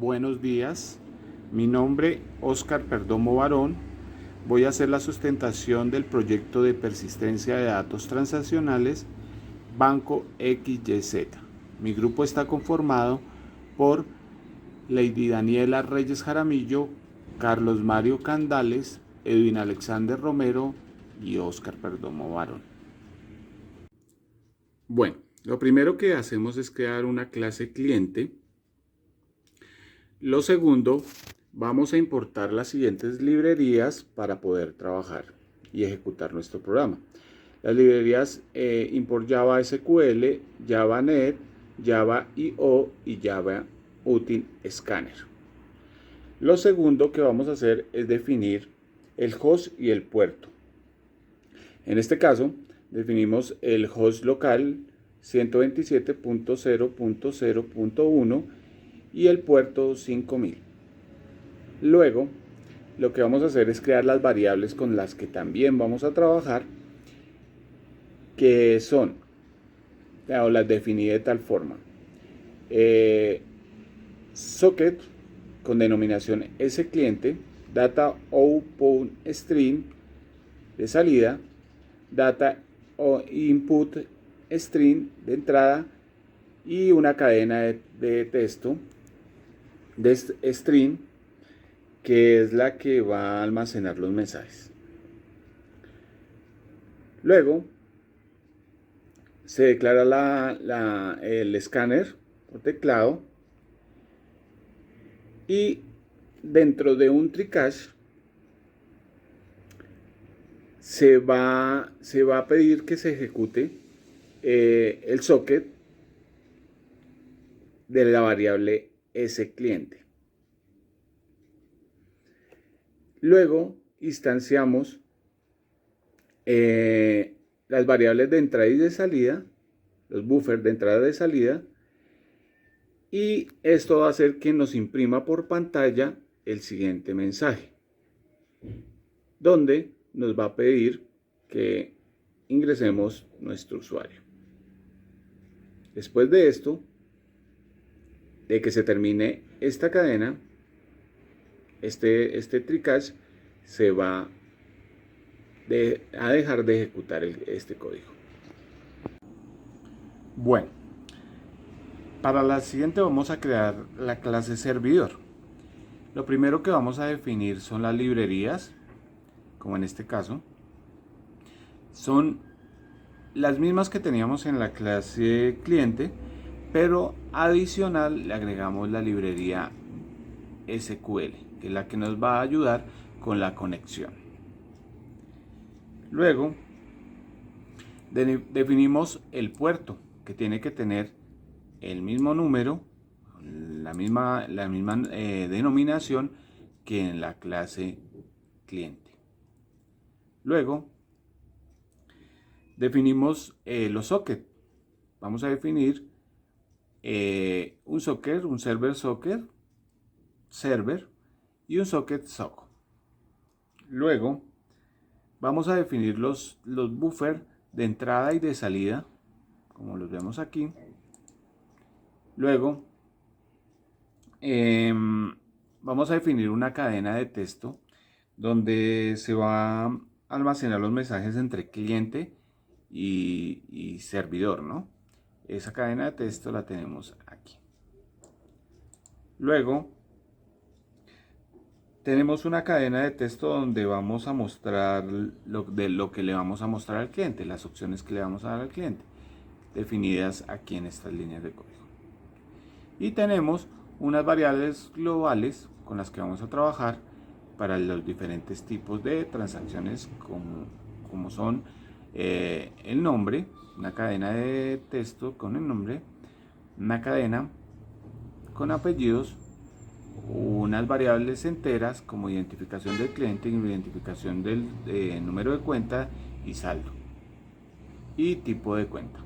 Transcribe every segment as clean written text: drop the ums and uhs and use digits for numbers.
buenos días. Mi nombre Óscar Perdomo Barón. Voy a hacer la sustentación del proyecto de persistencia de datos transaccionales Banco XYZ. Mi grupo está conformado por Lady Daniela Reyes Jaramillo, Carlos Mario Candales, Edwin Alexander Romero y Óscar Perdomo Barón. Bueno, lo primero que hacemos es crear una clase cliente. Lo segundo, vamos a importar las siguientes librerías para poder trabajar y ejecutar nuestro programa. Las librerías import Java SQL, Java Net, Java IO y Java Util Scanner. Lo segundo que vamos a hacer es definir el host y el puerto. En este caso, definimos el host local 127.0.0.1 y el puerto 5000. Luego, lo que vamos a hacer es crear las variables con las que también vamos a trabajar, que son, o las definí de tal forma: socket con denominación sCliente, data output_string de salida, data input string de entrada y una cadena de texto de string que es la que va a almacenar los mensajes. Luego se declara el escáner por teclado y dentro de un tricache se va a pedir que se ejecute el socket de la variable sCliente. Luego instanciamos las variables de entrada y de salida, los buffers de entrada y de salida, y esto va a hacer que nos imprima por pantalla el siguiente mensaje, donde nos va a pedir que ingresemos nuestro usuario. Después de esto, de que se termine esta cadena, este tricache se va a dejar de ejecutar este código. Bueno, para la siguiente vamos a crear la clase servidor. Lo primero que vamos a definir son las librerías, como en este caso. Son las mismas que teníamos en la clase cliente, pero adicional le agregamos la librería SQL, que es la que nos va a ayudar con la conexión. Luego definimos el puerto, que tiene que tener el mismo número, la misma denominación que en la clase cliente. Luego definimos los sockets. Vamos a definir un socket, un server socket, server, y un socket sock. Luego vamos a definir los buffers de entrada y de salida, como los vemos aquí. Luego vamos a definir una cadena de texto donde se va a almacenar los mensajes entre cliente y servidor, ¿no? Esa cadena de texto la tenemos aquí. Luego tenemos una cadena de texto donde vamos a mostrar lo que le vamos a mostrar al cliente, las opciones que le vamos a dar al cliente, definidas aquí en estas líneas de código. Y tenemos unas variables globales con las que vamos a trabajar para los diferentes tipos de transacciones, como son el nombre, una cadena de texto con el nombre, una cadena con apellidos, unas variables enteras como identificación del cliente, identificación del número de cuenta y saldo, y tipo de cuenta.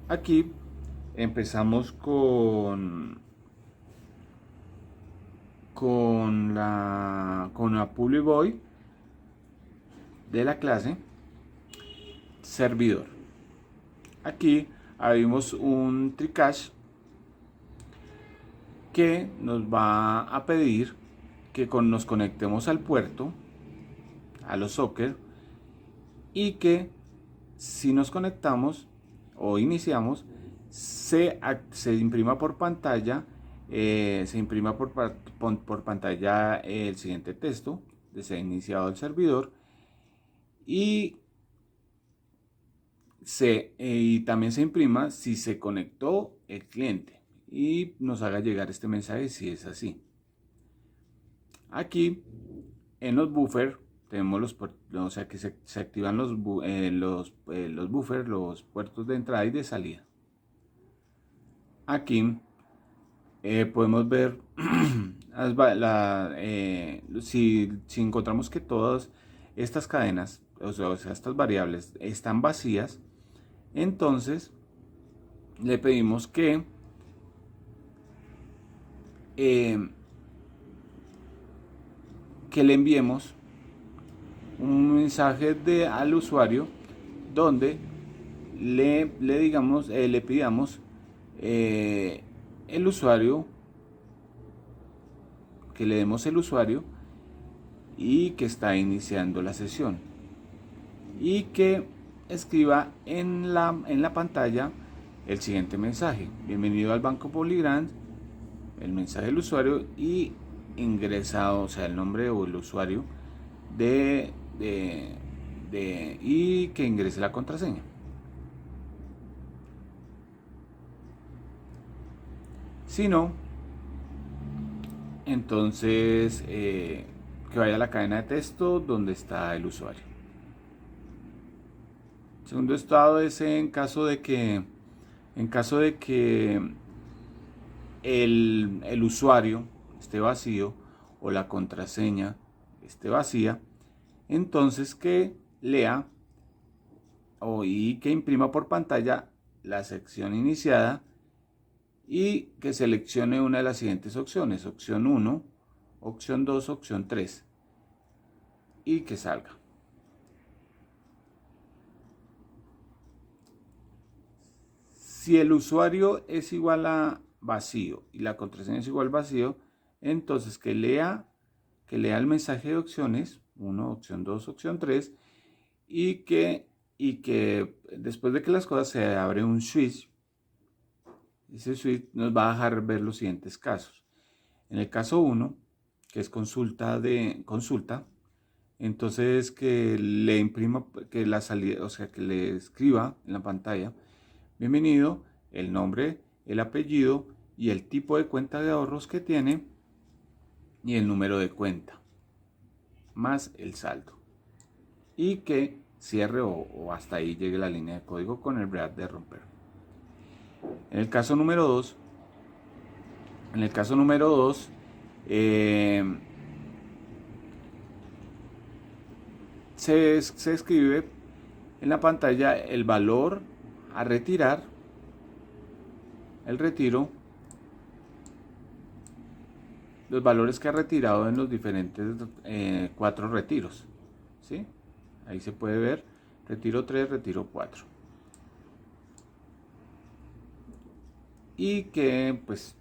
Aquí empezamos con la public void de la clase servidor. Aquí abrimos un tricache que nos va a pedir que nos conectemos al puerto, a los sockets, y que si nos conectamos o iniciamos, se imprima por pantalla, por pantalla el siguiente texto: se ha iniciado el servidor, y y también se imprima si se conectó el cliente y nos haga llegar este mensaje si es así. Aquí en los buffers tenemos o sea que se activan los buffers, los puertos de entrada y de salida. Aquí podemos ver si encontramos que todas estas cadenas, o sea, estas variables están vacías, entonces le pedimos que le enviemos un mensaje al usuario donde le pidamos el usuario, que le demos el usuario y que está iniciando la sesión, y que escriba en la pantalla el siguiente mensaje: bienvenido al Banco PolyGrant, el mensaje del usuario y ingresado, o sea, el nombre o el usuario y que ingrese la contraseña. Si no, entonces que vaya a la cadena de texto donde está el usuario. El segundo estado es en caso de que el usuario esté vacío o la contraseña esté vacía, entonces que lea y que imprima por pantalla la sección iniciada y que seleccione una de las siguientes opciones: opción 1, opción 2, opción 3, y que salga. Si el usuario es igual a vacío y la contraseña es igual a vacío, entonces que lea el mensaje de opciones 1, opción 2, opción 3, y que después de que las cosas se abre un switch. Ese switch nos va a dejar ver los siguientes casos. En el caso 1, que es consulta, entonces que le imprima, que la salida, o sea, que le escriba en la pantalla: bienvenido, el nombre, el apellido y el tipo de cuenta de ahorros que tiene y el número de cuenta, más el saldo. Y que cierre o hasta ahí llegue la línea de código con el break de romper. En el caso número 2, se escribe en la pantalla el valor a retirar, el retiro, los valores que ha retirado en los diferentes 4 retiros, ¿sí? Ahí se puede ver retiro 3, retiro 4. Y que pues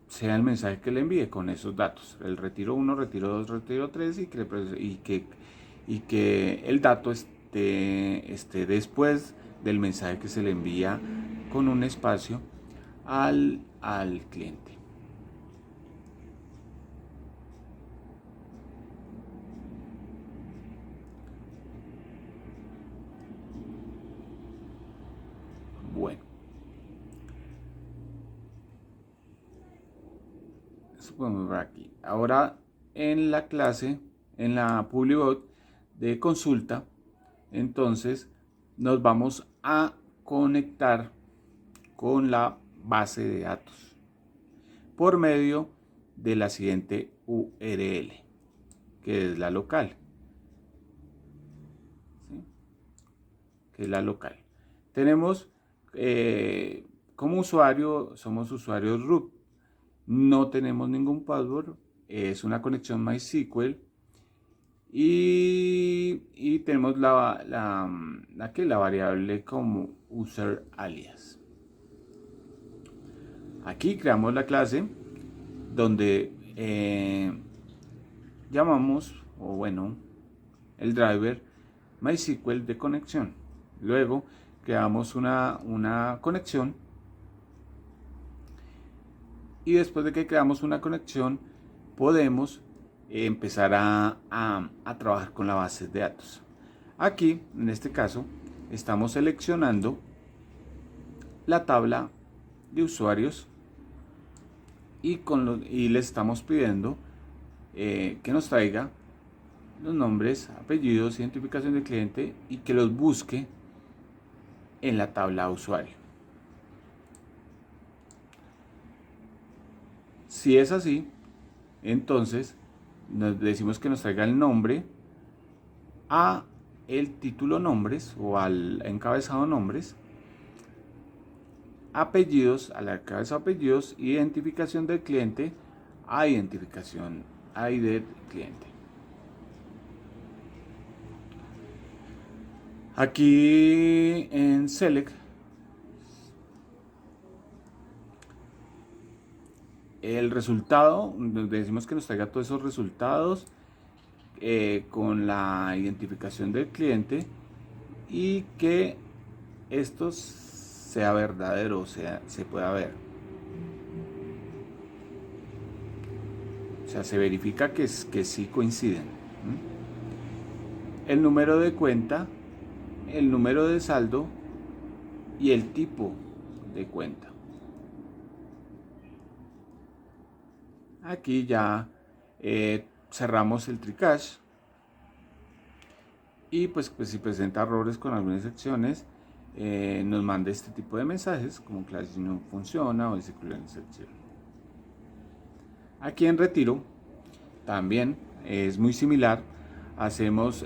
sea el mensaje que le envíe con esos datos: el retiro 1, retiro 2, retiro 3, y que el dato esté después del mensaje que se le envía con un espacio al cliente. Bueno, eso podemos ver aquí. Ahora en la clase, en la PubliBot de consulta, entonces nos vamos a conectar con la base de datos por medio de la siguiente URL, que es la local, ¿sí? Que es la local. Tenemos como usuario, somos usuarios root, no tenemos ningún password, es una conexión MySQL, y tenemos la variable como user alias. Aquí creamos la clase donde llamamos, o bueno, el driver MySQL de conexión. Luego creamos una conexión, y después de que creamos una conexión podemos empezar a trabajar con la base de datos. Aquí, en este caso, estamos seleccionando la tabla de usuarios y le estamos pidiendo que nos traiga los nombres, apellidos, identificación del cliente y que los busque en la tabla de usuario. Si es así, entonces nos decimos que nos traiga el nombre a el título nombres o al encabezado nombres, apellidos al encabezado apellidos, identificación del cliente a identificación ID del cliente. Aquí en Select el resultado, decimos que nos traiga todos esos resultados con la identificación del cliente y que esto sea verdadero, o sea, se pueda ver. O sea, se verifica que sí coinciden. El número de cuenta, el número de saldo y el tipo de cuenta. Aquí ya cerramos el TreeCache y pues si presenta errores con algunas secciones nos manda este tipo de mensajes como clase no funciona o dice que sección. Aquí en retiro también es muy similar. Hacemos,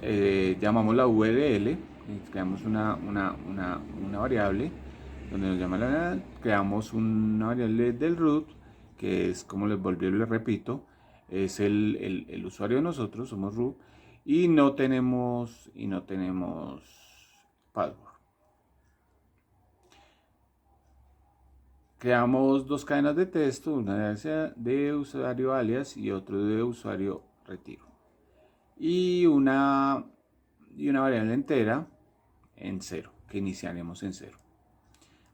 llamamos la URL, creamos una variable donde nos llama creamos una variable del root, que es, como les repito, es el usuario de nosotros, somos root, y no tenemos password. Creamos dos cadenas de texto, una de usuario alias y otro de usuario retiro. Y una variable entera en 0, que iniciaremos en 0.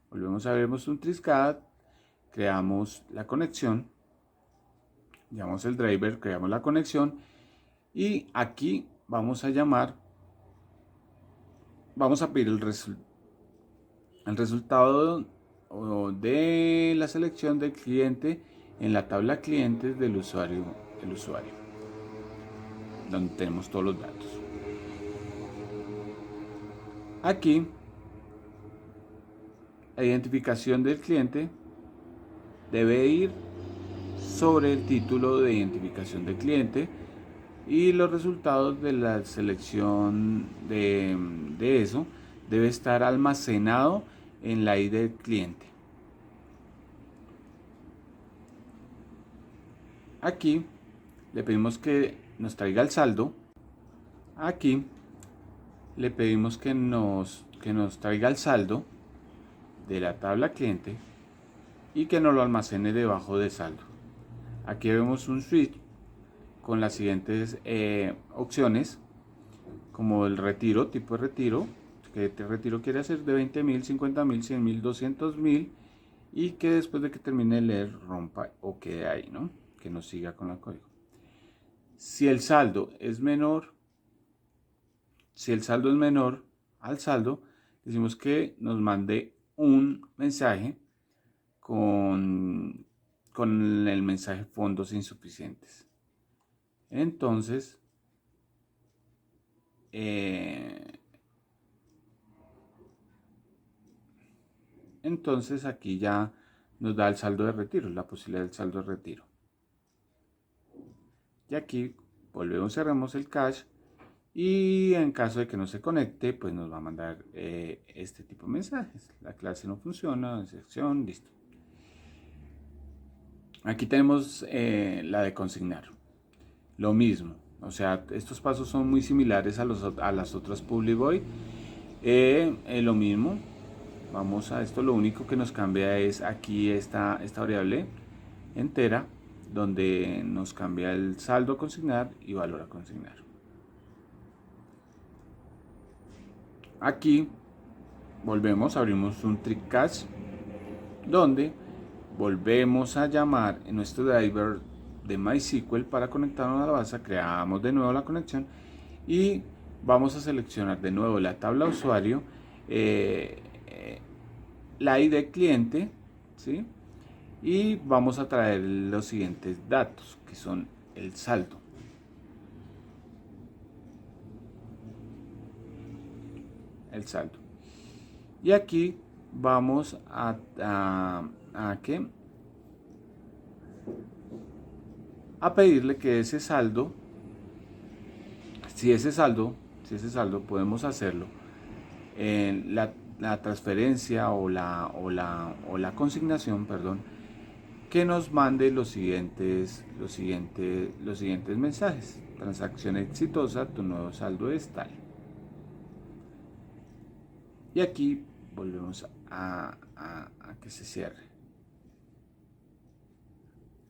Volvemos a ver un TreeCAD, creamos la conexión, llamamos el driver, creamos la conexión y aquí vamos a pedir el resultado de la selección del cliente en la tabla clientes del usuario, donde tenemos todos los datos. Aquí, la identificación del cliente debe ir sobre el título de identificación del cliente y los resultados de la selección de eso debe estar almacenado en la ID del cliente. Aquí le pedimos que nos traiga el saldo. Aquí le pedimos que nos traiga el saldo de la tabla cliente y que nos lo almacene debajo de saldo. Aquí vemos un switch con las siguientes opciones, como el retiro, tipo de retiro, que este retiro quiere hacer de 20.000, 50.000, 100.000, 200.000 y que después de que termine de leer rompa o quede ahí, ¿no? Que no siga con el código. Si el saldo es menor al saldo, decimos que nos mande un mensaje con el mensaje fondos insuficientes. Entonces, aquí ya nos da el saldo de retiro, la posibilidad del saldo de retiro. Y aquí volvemos, cerramos el cache y en caso de que no se conecte, pues nos va a mandar este tipo de mensajes. La clase no funciona, sección, listo. Aquí tenemos la de consignar. Lo mismo, o sea, estos pasos son muy similares a las otras Public Void. Lo mismo, vamos a esto, lo único que nos cambia es aquí esta variable entera, donde nos cambia el saldo a consignar y valor a consignar. Aquí volvemos, abrimos un trick catch donde volvemos a llamar en nuestro driver de MySQL para conectarnos a la base, creamos de nuevo la conexión y vamos a seleccionar de nuevo la tabla usuario, la ID cliente, ¿sí? Y vamos a traer los siguientes datos que son el saldo. Y aquí vamos a pedirle que ese saldo, si ese saldo podemos hacerlo en la transferencia o la consignación, perdón, que nos mande los siguientes mensajes. Transacción exitosa, tu nuevo saldo es tal. Y aquí volvemos a que se cierre.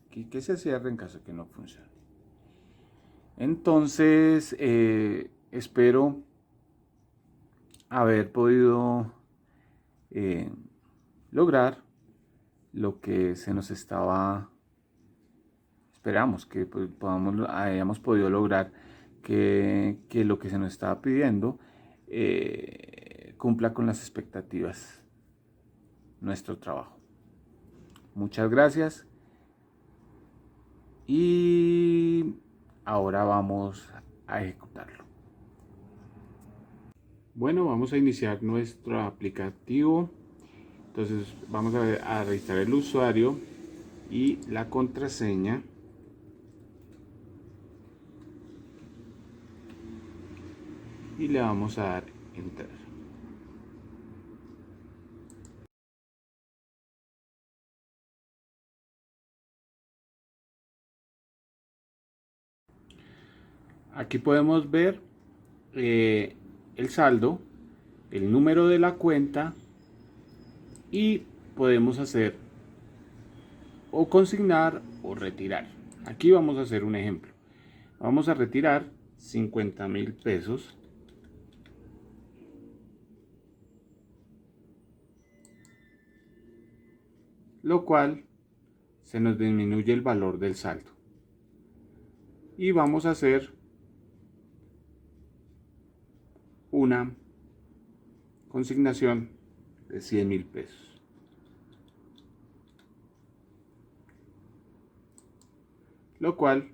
Aquí que se cierre en caso de que no funcione. Entonces, espero haber podido lograr lo que se nos estaba, esperamos que hayamos podido lograr que lo que se nos estaba pidiendo cumpla con las expectativas nuestro trabajo. Muchas gracias y ahora vamos a ejecutarlo. Bueno, vamos a iniciar nuestro aplicativo. Entonces vamos a registrar el usuario y la contraseña. Y le vamos a dar Enter. Aquí podemos ver el saldo, el número de la cuenta y podemos hacer o consignar o retirar. Aquí vamos a hacer un ejemplo. Vamos a retirar 50,000 pesos. Lo cual se nos disminuye el valor del saldo. Y vamos a hacer una consignación de 100,000 pesos. Lo cual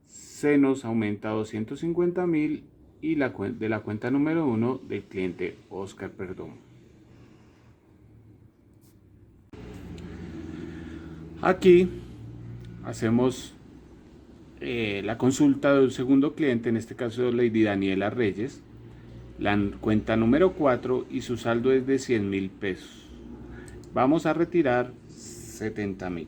se nos aumenta a 250,000 y de la cuenta número 1 del cliente Oscar Perdomo. Aquí hacemos la consulta de un segundo cliente, en este caso Lady Daniela Reyes, la cuenta número 4 y su saldo es de 100,000 pesos. Vamos a retirar 70,000.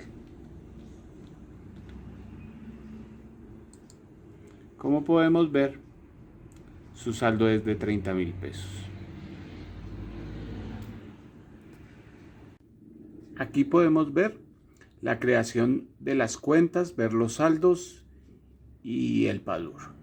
Como podemos ver, su saldo es de 30,000 pesos. Aquí podemos ver la creación de las cuentas, ver los saldos y el valor.